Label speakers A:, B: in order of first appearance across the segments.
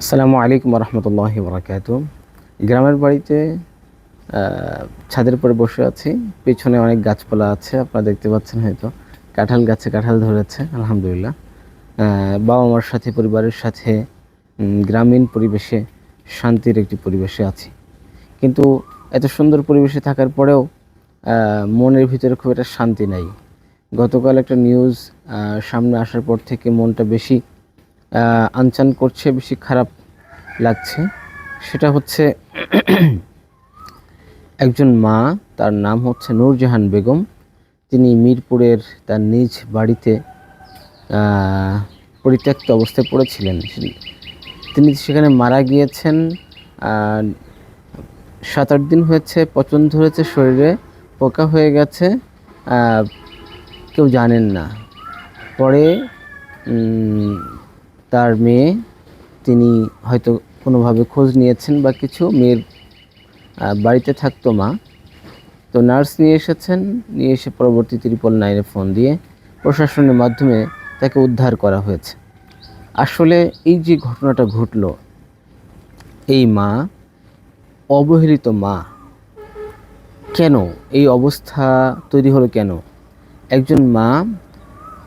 A: আসসালামু আলাইকুম রহমতুল্লাহি বরকাতুহ। গ্রামের বাড়িতে ছাদের উপরে বসে আছি। পেছনে অনেক গাছপালা আছে, আপনারা দেখতে পাচ্ছেন হয়তো। কাঁঠাল গাছে কাঁঠাল ধরেছে, আলহামদুলিল্লাহ। বাবা মার সাথে, পরিবারের সাথে গ্রামীণ পরিবেশে শান্তির একটি পরিবেশে আছি। কিন্তু এত সুন্দর পরিবেশে থাকার পরেও মনের ভিতরে খুব একটা শান্তি নাই। গতকাল একটা নিউজ সামনে আসার পর থেকে মনটা বেশি আনচান করছে, বেশি খারাপ লাগছে। সেটা হচ্ছে একজন মা, তার নাম হচ্ছে নূরজাহান বেগম। তিনি মিরপুরের তার নিজ বাড়িতে পরিত্যক্ত অবস্থায় পড়েছিলেন। তিনি সেখানে মারা গিয়েছেন। 7-8 দিন হয়েছে, পচন ধরেছে, শরীরে পোকা হয়ে গেছে, কেউ জানেন না। পরে তার মেয়ে, তিনি হয়তো কোনোভাবে খোঁজ নিয়েছেন বা কিছু, মেয়ের বাড়িতে থাকতো মা, তো নার্স নিয়ে এসেছেন। নিয়ে এসে পরবর্তী 999-এ ফোন দিয়ে প্রশাসনের মাধ্যমে তাকে উদ্ধার করা হয়েছে। আসলে এই যে ঘটনাটা ঘটলো, এই মা, অবহেলিত মা, কেন এই অবস্থা তৈরি হলো? কেন একজন মা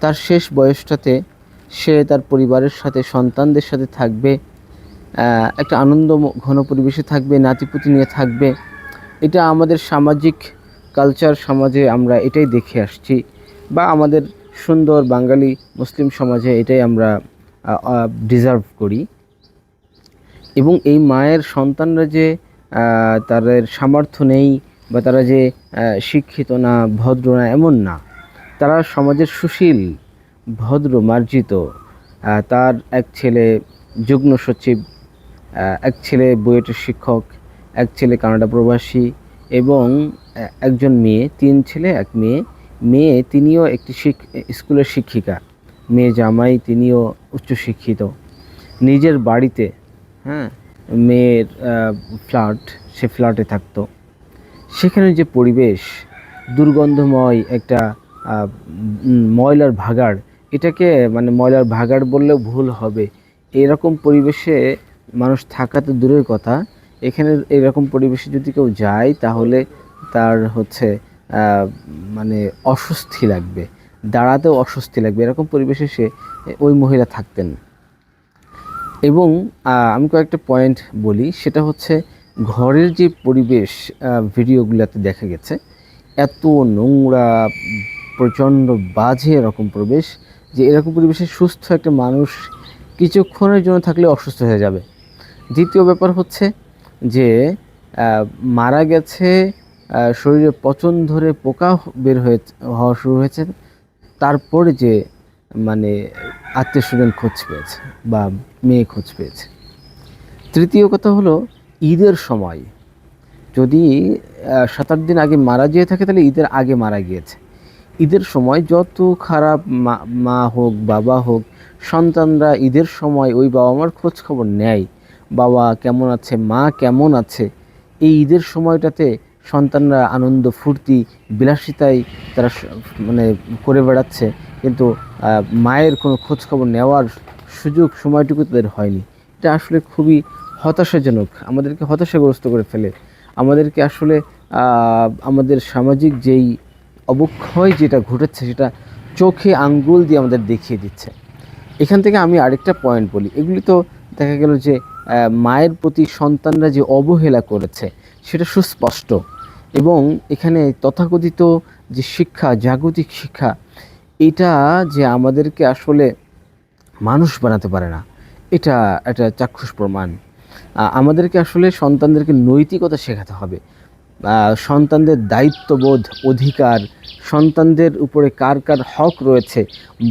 A: তার শেষ বয়সটাতে সে তার পরিবারের সাথে, সন্তানদের সাথে থাকবে, একটা আনন্দ ঘন পরিবেশে থাকবে, নাতিপুতি নিয়ে থাকবে। এটা আমাদের সামাজিক কালচার, সমাজে আমরা এটাই দেখে আসছি, বা আমাদের সুন্দর বাঙালি মুসলিম সমাজে এটাই আমরা ডিজার্ভ করি। এবং এই মায়ের সন্তানরা যে তাদের সামর্থ্য নেই, বা তারা যে শিক্ষিত না, ভদ্র না, এমন না। তারা সমাজের সুশীল, ভদ্র, মার্জিত। তার এক ছেলে যুগ্ম সচিব, এক ছেলে বুয়েটের শিক্ষক, এক ছেলে কানাডা প্রবাসী, এবং একজন মেয়ে। 3 ছেলে 1 মেয়ে। মেয়ে তিনিও একটি স্কুলের শিক্ষিকা। মেয়ে জামাই, তিনিও উচ্চশিক্ষিত। নিজের বাড়িতে, হ্যাঁ, মেয়ের ফ্ল্যাট, সে ফ্ল্যাটে থাকতো। সেখানে যে পরিবেশ, দুর্গন্ধময় একটা ময়লার ভাগাড়, এটাকে মানে ময়লার ভাগাড় বললেও ভুল হবে। এরকম পরিবেশে মানুষ থাকা তো দূরের কথা, এখানে এরকম পরিবেশে যদি কেউ যায় তাহলে তার হচ্ছে মানে অস্বস্তি লাগবে, দাঁড়াতেও অস্বস্তি লাগবে। এরকম পরিবেশে সে, ওই মহিলা থাকতেন। এবং আমি কয়েকটা পয়েন্ট বলি। সেটা হচ্ছে ঘরের যে পরিবেশ, ভিডিওগুলোতে দেখা গেছে এত নোংরা, প্রচণ্ড বাজে এরকম পরিবেশ, যে এরকম পরিবেশে সুস্থ একটা মানুষ কিছুক্ষণের জন্য থাকলে অসুস্থ হয়ে যাবে। দ্বিতীয় ব্যাপার হচ্ছে যে মারা গেছে, শরীরে পচন ধরে পোকা বের হওয়া শুরু হয়েছে, তারপরে যে মানে আত্মীয়স্বজন খোঁজ পেয়েছে বা মেয়ে খোঁজ পেয়েছে। তৃতীয় কথা হলো, ঈদের সময় যদি 7-8 দিন আগে মারা যেয়ে থাকে, তাহলে ঈদের আগে মারা গিয়েছে। ঈদের সময় যত খারাপ মা হোক, বাবা হোক, সন্তানরা ঈদের সময় ওই বাবা মার খোঁজ খবর নেয়। বাবা কেমন আছে, মা কেমন আছে। এই ঈদের সময়টাতে সন্তানরা আনন্দ, ফুর্তি, বিলাসিতায় তারা মানে করে বেড়াচ্ছে, কিন্তু মায়ের কোনো খোঁজ খবর নেওয়ার সুযোগ, সময়টুকু তাদের হয়নি। এটা আসলে খুবই হতাশাজনক, আমাদেরকে হতাশাগ্রস্ত করে ফেলে। আমাদেরকে আসলে আমাদের সামাজিক যেই অবক্ষয় যেটা ঘটেছে, সেটা চোখে আঙ্গুল দিয়ে আমাদের দেখিয়ে দিচ্ছে। এখান থেকে আমি আরেকটা পয়েন্ট বলি। এগুলি তো দেখা গেল যে মায়ের প্রতি সন্তানরা যে অবহেলা করেছে, সেটা সুস্পষ্ট। এবং এখানে তথাকথিত যে শিক্ষা, জাগতিক শিক্ষা, এটা যে আমাদেরকে আসলে মানুষ বানাতে পারে না, এটা একটা চাক্ষুষ প্রমাণ। আমাদেরকে আসলে সন্তানদেরকে নৈতিকতা শেখাতে হবে। সন্তানদের দায়িত্ববোধ, অধিকার, সন্তানদের উপরে কার কার হক রয়েছে,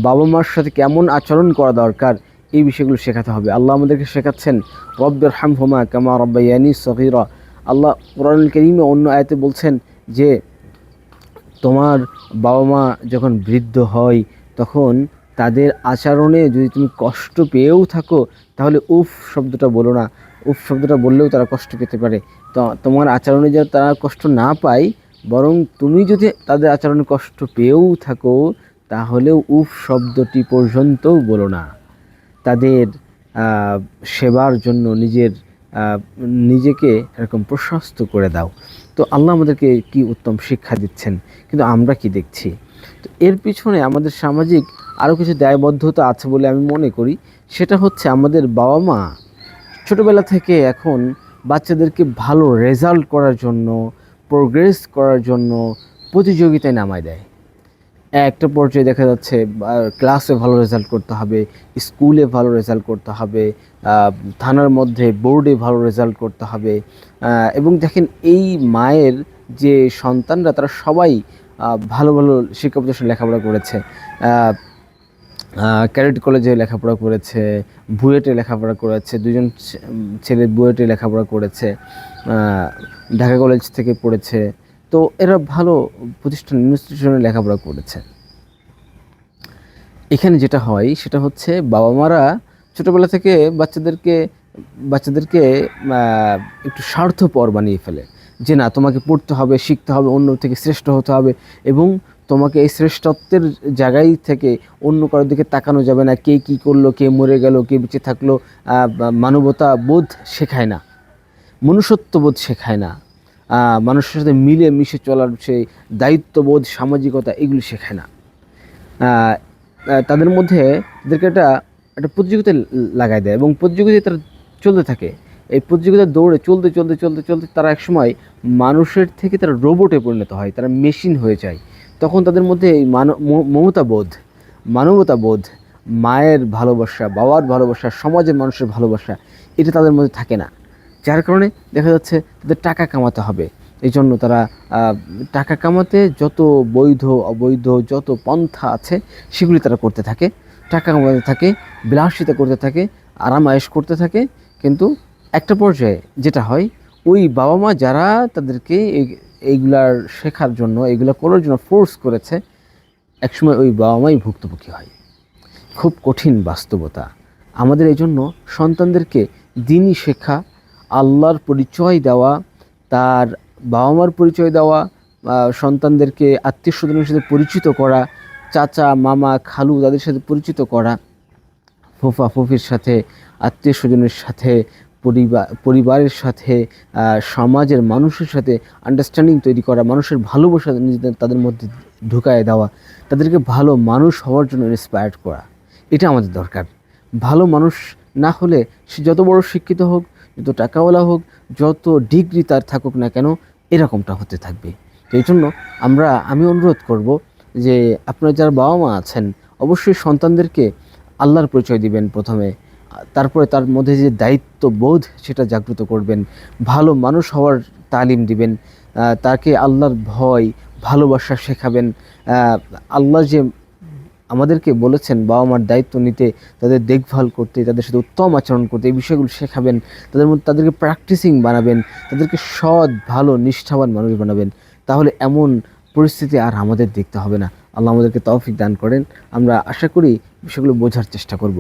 A: বাবা মার সাথে কেমন আচরণ করা দরকার, এই বিষয়গুলো শেখাতে হবে। আল্লাহ আমাদেরকে শেখাচ্ছেন, রব্বিরহামহুমা কামা রাব্বায়ানি সগীরা। আল্লাহ কোরআনুল কারীমে অন্য আয়াতে বলছেন যে তোমার বাবা মা যখন বৃদ্ধ হয়, তখন তাদের আচরণে যদি তুমি কষ্ট পেয়েও থাকো, তাহলে উফ শব্দটা বলো না। উফ শব্দটা বললেও তারা কষ্ট পেতে পারে। তো তোমার আচরণে যেন তারা কষ্ট না পায়, বরং তুমি যদি তাদের আচরণে কষ্ট পেয়েও থাকো, তাহলেও উফ শব্দটি পর্যন্তও বলো না। তাদের আহ, সেবার জন্য নিজেকে এরকম প্রশস্ত করে দাও। তো আল্লাহ আমাদেরকে কি উত্তম শিক্ষা দিচ্ছেন, কিন্তু আমরা কি দেখছি? তো এর পিছনে আমাদের সামাজিক আরও কিছু দায়বদ্ধতা আছে বলে আমি মনে করি। সেটা হচ্ছে আমাদের বাবা মা ছোটবেলা থেকে এখন বাচ্চাদেরকে ভালো রেজাল্ট করার জন্য, প্রোগ্রেস করার জন্য প্রতিযোগিতায় নামায় দেয়। একটা পর্যায়ে দেখা যাচ্ছে ক্লাসে ভালো রেজাল্ট করতে হবে, স্কুলে ভালো রেজাল্ট করতে হবে, থানার মধ্যে বোর্ডে ভালো রেজাল্ট করতে হবে। এবং দেখেন এই মায়ের যে সন্তানরা তারা সবাই ভালো ভালো শিক্ষা প্রতিষ্ঠানে লেখাপড়া করেছে, ক্যাডেট কলেজে লেখাপড়া করেছে, বুয়েটে লেখাপড়া করেছে, দুজন ছেলে বুয়েটে লেখাপড়া করেছে, ঢাকা কলেজ থেকে পড়েছে। তো এরা ভালো প্রতিষ্ঠান ইনস্টিটিউশনে লেখাপড়া করেছে। এখানে যেটা হয় সেটা হচ্ছে বাবা মারা ছোটোবেলা থেকে বাচ্চাদেরকে একটু স্বার্থপর বানিয়ে ফেলে, যে না তোমাকে পড়তে হবে, শিখতে হবে, অন্য থেকে শ্রেষ্ঠ হতে হবে, এবং তোমাকে এই শ্রেষ্ঠত্বের জায়গায় থেকে অন্য কারোর দিকে তাকানো যাবে না। কে কী করলো, কে মরে গেল, কে বেঁচে থাকলো, মানবতা বোধ শেখায় না, মনুষ্যত্ববোধ শেখায় না, মানুষের সাথে মিলে মিশে চলার সেই দায়িত্ববোধ, সামাজিকতা, এগুলি শেখায় না। তাদের মধ্যে তাদেরকে একটা একটা প্রতিযোগিতায় লাগাই দেয়, এবং প্রতিযোগিতায় তারা চলতে থাকে। এই প্রতিযোগিতার দৌড়ে চলতে চলতে চলতে চলতে তারা একসময় মানুষের থেকে তারা রোবটে পরিণত হয়, তারা মেশিন হয়ে যায়। তখন তাদের মধ্যে এই মমতাবোধ, মানবতাবোধ, মায়ের ভালোবাসা, বাবার ভালোবাসা, সমাজের মানুষের ভালোবাসা, এটা তাদের মধ্যে থাকে না। যার কারণে দেখা যাচ্ছে তাদের টাকা কামাতে হবে, এই জন্য তারা টাকা কামাতে যত বৈধ অবৈধ যত পন্থা আছে সেগুলি তারা করতে থাকে, টাকা কামাতে থাকে, বিলাসিতা করতে থাকে, আরাম আয়েশ করতে থাকে। কিন্তু একটা পর্যায়ে যেটা হয়, ওই বাবা মা যারা তাদেরকে এইগুলার শেখার জন্য, এইগুলা করার জন্য ফোর্স করেছে, একসময় ওই বাবা মাই ভুক্তভোগী হয়। খুব কঠিন বাস্তবতা। আমাদের এই জন্য সন্তানদেরকে দিনই শেখা, আল্লাহর পরিচয় দেওয়া, তার বাবা মার পরিচয় দেওয়া, সন্তানদেরকে আত্মীয় স্বজনের সাথে পরিচিত করা, চাচা মামা খালু তাদের সাথে পরিচিত করা, ফুফা ফুফির সাথে, আত্মীয় স্বজনের সাথে, পরিবারের সাথে, সমাজের মানুষের সাথে আন্ডারস্ট্যান্ডিং তৈরি করা, মানুষের ভালোবাসা নিজেদের তাদের মধ্যে ঢুকায় দেওয়া, তাদেরকে ভালো মানুষ হওয়ার জন্য ইন্সপায়ার্ড করা, এটা আমাদের দরকার। ভালো মানুষ না হলে সে যত বড় শিক্ষিত হোক, যত টাকাওয়ালা হোক, যত ডিগ্রি তার থাকুক না কেন, এরকমটা হতে থাকবে। তো এই জন্য আমি অনুরোধ করব যে আপনারা যারা বাবা মা আছেন, অবশ্যই সন্তানদেরকে আল্লাহর পরিচয় দিবেন প্রথমে, তারপরে তার মধ্যে যে দায়িত্ববোধ সেটা জাগ্রত করবেন, ভালো মানুষ হওয়ার তালিম দিবেন, তাকে আল্লাহর ভয় ভালোবাসা শেখাবেন। আল্লাহ যে আমাদেরকে বলেছেন বাবা মার দায়িত্ব নিতে, তাদের দেখভাল করতে, তাদের সাথে উত্তম আচরণ করতে, এই বিষয়গুলো শেখাবেন। তাদেরকে প্র্যাকটিসিং বানাবেন, তাদেরকে সৎ ভালো নিষ্ঠাবান মানুষ বানাবেন। তাহলে এমন পরিস্থিতি আর আমাদের দেখতে হবে না। আল্লাহ আমাদেরকে তৌফিক দান করেন। আমরা আশা করি বিষয়গুলো বোঝার চেষ্টা করব।